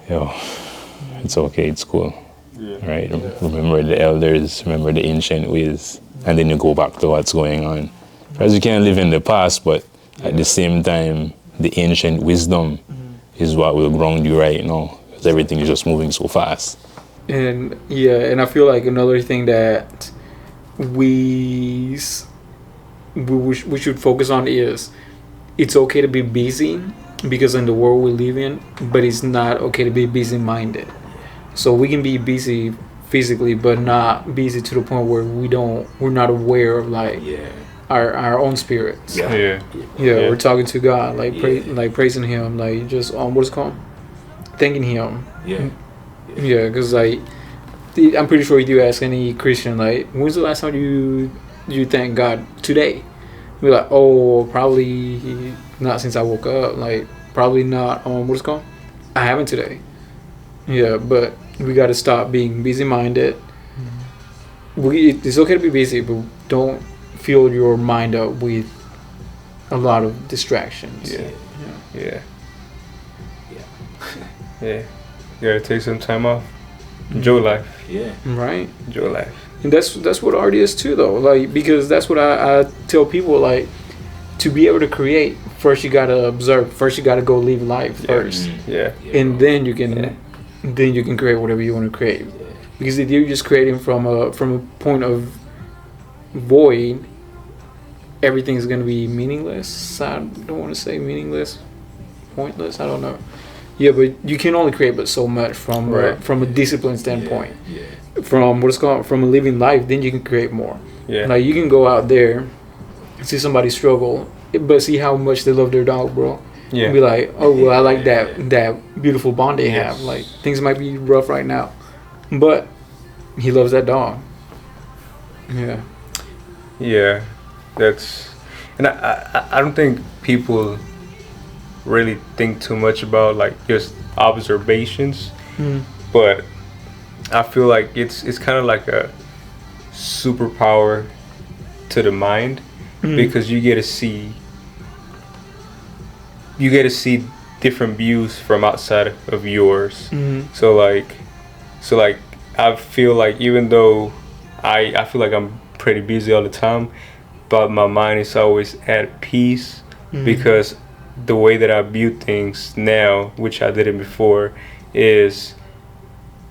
it's okay, it's cool, right? Remember the elders, remember the ancient ways, and then you go back to what's going on. Because you can't live in the past, but at the same time, the ancient wisdom is what will ground you right now, because everything is just moving so fast. And and I feel like another thing that we should focus on is it's okay to be busy, because in the world we live in, but it's not okay to be busy-minded. So we can be busy physically, but not busy to the point where we're not aware of like our own spirits. We're talking to God, like like praising Him, like just what's it called, thanking Him. Because like I'm pretty sure if you ask any Christian, like, when's the last time you thank God? Today. Be like, oh, probably not since I woke up. Like, probably not. What's it called? I haven't today. But we got to stop being busy-minded. It's okay to be busy, but don't fill your mind up with a lot of distractions. You gotta take some time off. Enjoy life. Right. Enjoy life. And that's what art is too, though. Like, because that's what I tell people. Like, to be able to create, first you gotta observe. First you gotta go live life first. And then you can create whatever you want to create. Because if you're just creating from a point of void, everything's gonna be meaningless. I don't want to say meaningless, pointless. I don't know. But you can only create but so much from a discipline standpoint. From what's called from a living life, then you can create more. Like you can go out there, see somebody struggle, but see how much they love their dog, bro. And be like, oh well, I like that beautiful bond they have. Like things might be rough right now, but he loves that dog. That's, and I don't think people really think too much about like just observations, but I feel like it's kind of like a superpower to the mind, because you get to see different views from outside of yours. So like I feel like even though I feel like I'm pretty busy all the time, but my mind is always at peace, because the way that I view things now, which I didn't before, is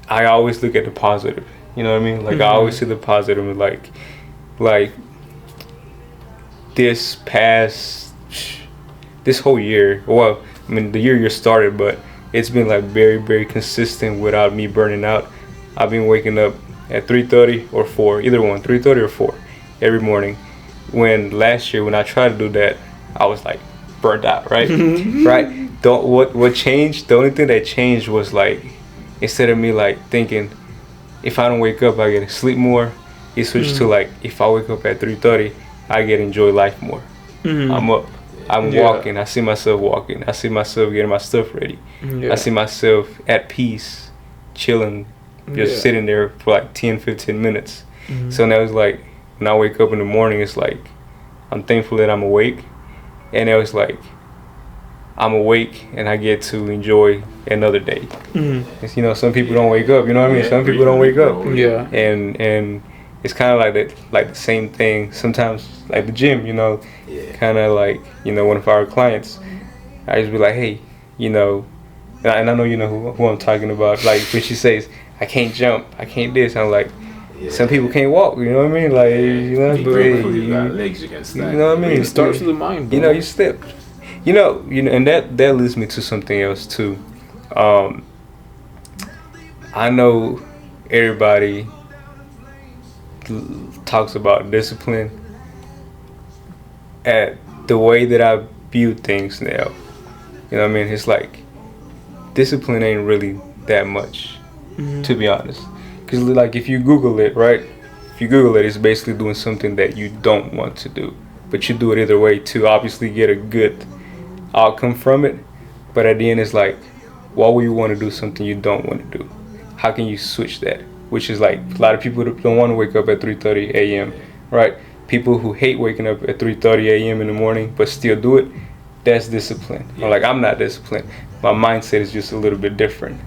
I always look at the positive. You know what I mean? Like I always see the positive. Like this whole year. Well, I mean the year started, but it's been like very, very consistent without me burning out. I've been waking up at 3:30 or 4, either one, 3:30 or 4, every morning. When last year when I tried to do that, I was like burnt out, right? Right? What changed? The only thing that changed was like, instead of me like thinking, if I don't wake up, I get to sleep more, it switched to like, if I wake up at 3:30, I get to enjoy life more. I'm up. I'm walking. I see myself walking. I see myself getting my stuff ready. I see myself at peace, chilling, just sitting there for like 10, 15 minutes. So now it's like, when I wake up in the morning, it's like, I'm thankful that I'm awake. And it was like, I'm awake and I get to enjoy another day. You know, some people don't wake up, you know what I mean? Some people don't wake up. And it's kind of like that, like the same thing sometimes, like the gym, you know, kind of like, you know, one of our clients, I just be like, hey, you know, and I know you know who I'm talking about, like when she says, I can't jump, I can't this, I'm like, Yeah. Some people can't walk. You know what I mean? Like you got legs, you can stand. You know what I mean? It starts with the mind, bro. You know, you slip. You know, and that leads me to something else too. I know everybody talks about discipline. At the way that I view things now, you know what I mean? It's like discipline ain't really that much, to be honest. Because like if you Google it, right? If you Google it, it's basically doing something that you don't want to do, but you do it either way to obviously get a good outcome from it. But at the end, it's like, why would you want to do something you don't want to do? How can you switch that? Which is like a lot of people don't want to wake up at 3:30 a.m. right? People who hate waking up at 3:30 a.m. in the morning but still do it, that's discipline. Or like, I'm not disciplined. My mindset is just a little bit different.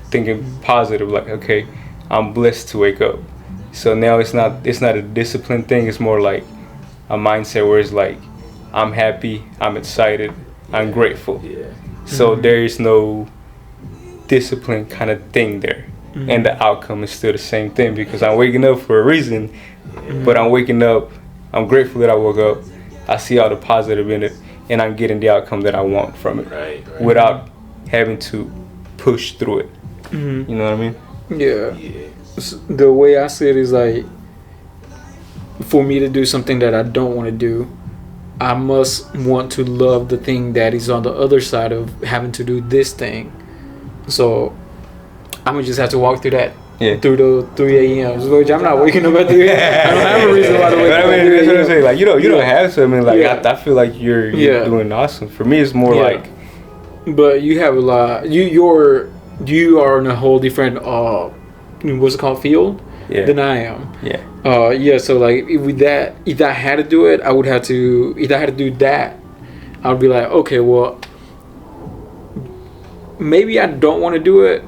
Thinking positive, like, okay, I'm blessed to wake up. So now it's not a discipline thing. It's more like a mindset where it's like, I'm happy, I'm excited, I'm grateful. Yeah. So there is no discipline kind of thing there. And the outcome is still the same thing because I'm waking up for a reason, but I'm waking up, I'm grateful that I woke up, I see all the positive in it, and I'm getting the outcome that I want from it, Right. without having to push through it. You know what I mean? Yeah. The way I see it is like, for me to do something that I don't want to do, I must want to love the thing that is on the other side of having to do this thing. So I'm gonna just have to walk through that. Yeah. Through the 3 a.m. Which I'm not waking up at 3 a.m. I don't have a reason why to wake up at 3 that's what I'm a.m. saying. Like, you don't have to. I mean, like, I feel like you're doing awesome. For me, it's more like. But you have a lot. You are in a whole different what's it called, field than I am. Yeah. So like if I had to do it, I would have to. If I had to do that, I would be like, okay, well, maybe I don't want to do it,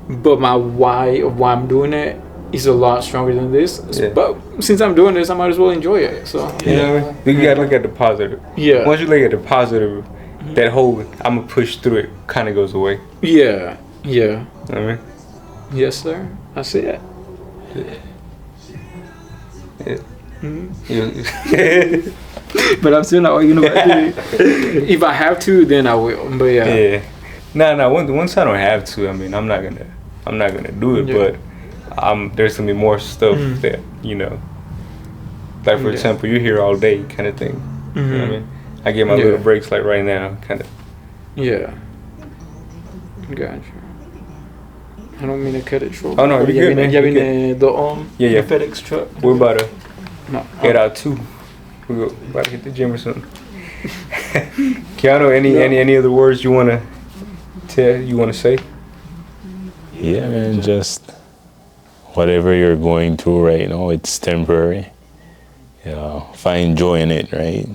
but my why of why I'm doing it is a lot stronger than this. Yeah. But since I'm doing this, I might as well enjoy it. So you know what I mean? You gotta look at the positive. Yeah. Once you look at the positive, that whole I'm gonna push through it kind of goes away. Yeah. Yeah. You know what I mean? Yes, sir. I see it. Yeah. But I'm still not arguing about it. If I have to, then I will. But yeah. No. Once I don't have to, I mean, I'm not gonna do it. But there's gonna be more stuff that like for example, you're here all day, kind of thing. You know what I mean? I get my little breaks like right now, kind of. Yeah. Gotcha. I don't mean to cut it short. Oh no, you're good, man. The FedEx truck. We're about to head out too. We're about to hit the gym or something. Keanu, any other words you wanna say? Yeah, man, just whatever you're going through right now, it's temporary. Find joy in it, right?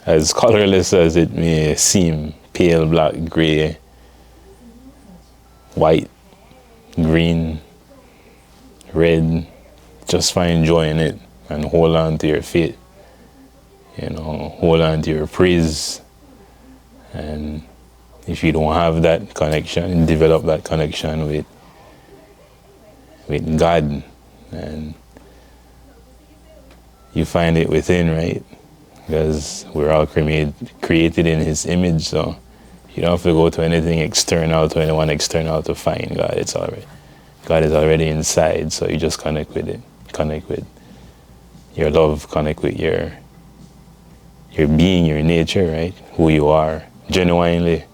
As colorless as it may seem, pale, black, gray, white, green, red, just find joy in it and hold on to your faith. Hold on to your praise. And if you don't have that connection, develop that connection with God, and you find it within, right? Because we're all created in His image, so you don't have to go to anything external, to anyone external to find God. God is already inside, so you just connect with it. Connect with your love, connect with your being, your nature, right? Who you are, genuinely,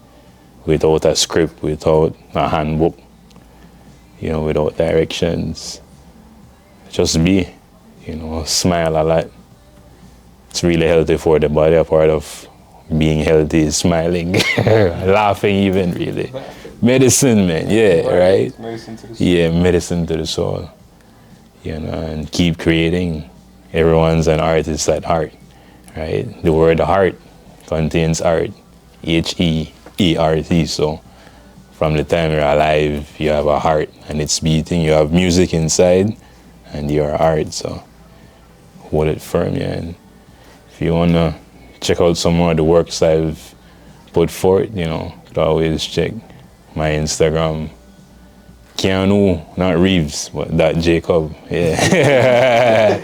without a script, without a handbook, without directions. Just be, smile a lot. It's really healthy for the body. A part of being healthy is smiling, laughing even, really. Medicine, man, right? Medicine to the soul. Yeah, medicine to the soul. And keep creating. Everyone's an artist at heart, right? The word heart contains art, HEERT. So from the time you're alive, you have a heart and it's beating. You have music inside and you're art. So hold it firm, and if you want to check out some more of the works I've put forth, you could always check my Instagram, Keanu, not Reeves, but that Jacob. Yeah.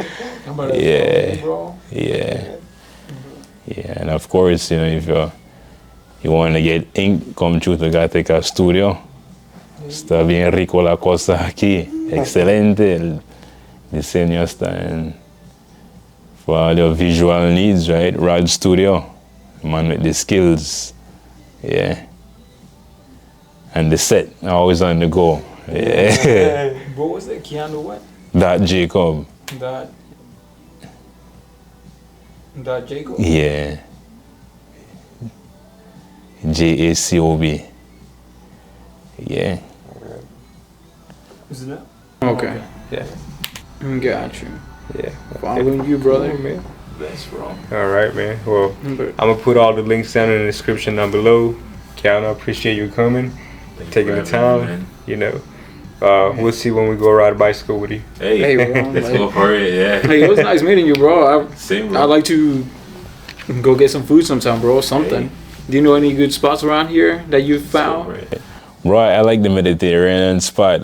Yeah. Yeah, and of course, you know, if you want to get ink, come through to Gatica Studio. Está bien rico la cosa aquí. Excelente el diseño está en. For all your visual needs, right? Rod Studio, man with the skills. Yeah. And the set, always on the go. Yeah. What was that? Keanu what? That Jacob. That Jacob? Yeah. Jacob. Yeah. Is it that? Okay. Yeah. Got you. Yeah. Following you, brother. Man. That's wrong. All right, man. Well, But I'm gonna put all the links down in the description down below. Keanu, I appreciate you coming, taking the time. You know, we'll see when we go ride a bicycle with you. Hey, bro, let's go for it. Yeah. Hey, it was nice meeting you, bro. Same, bro. I'd like to go get some food sometime, bro. Something. Do you know any good spots around here that you found? Bro, I like the Mediterranean spot.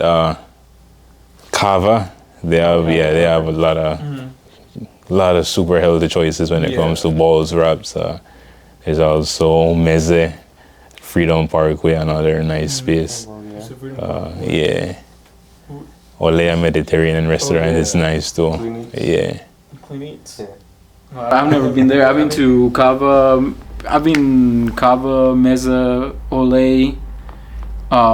Cava. They have a lot of super healthy choices when it comes to balls wraps. There's also Meze, Freedom Parkway, another nice space. Yeah. Olea Mediterranean restaurant is nice too. Yeah. Clean Eats. I've never been there. I've been to Cava. I've been Cava, Meza, Ole.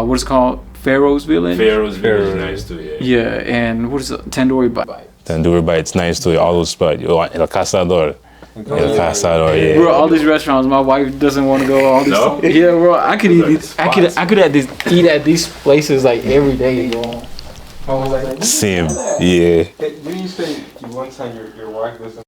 What's it called? Pharaoh's Village. Pharaoh's Village is nice too. Yeah. Yeah, and what is it? Tandoori Bite. Tandoori Bite's nice too. All those spots. El Cazador. El Cazador. Yeah. Bro, all these restaurants. My wife doesn't want to go. All these. No? Yeah, bro. I could eat. I could eat at these places like every day, bro. I was like, Same. Yeah. didn't you say one time your wife doesn't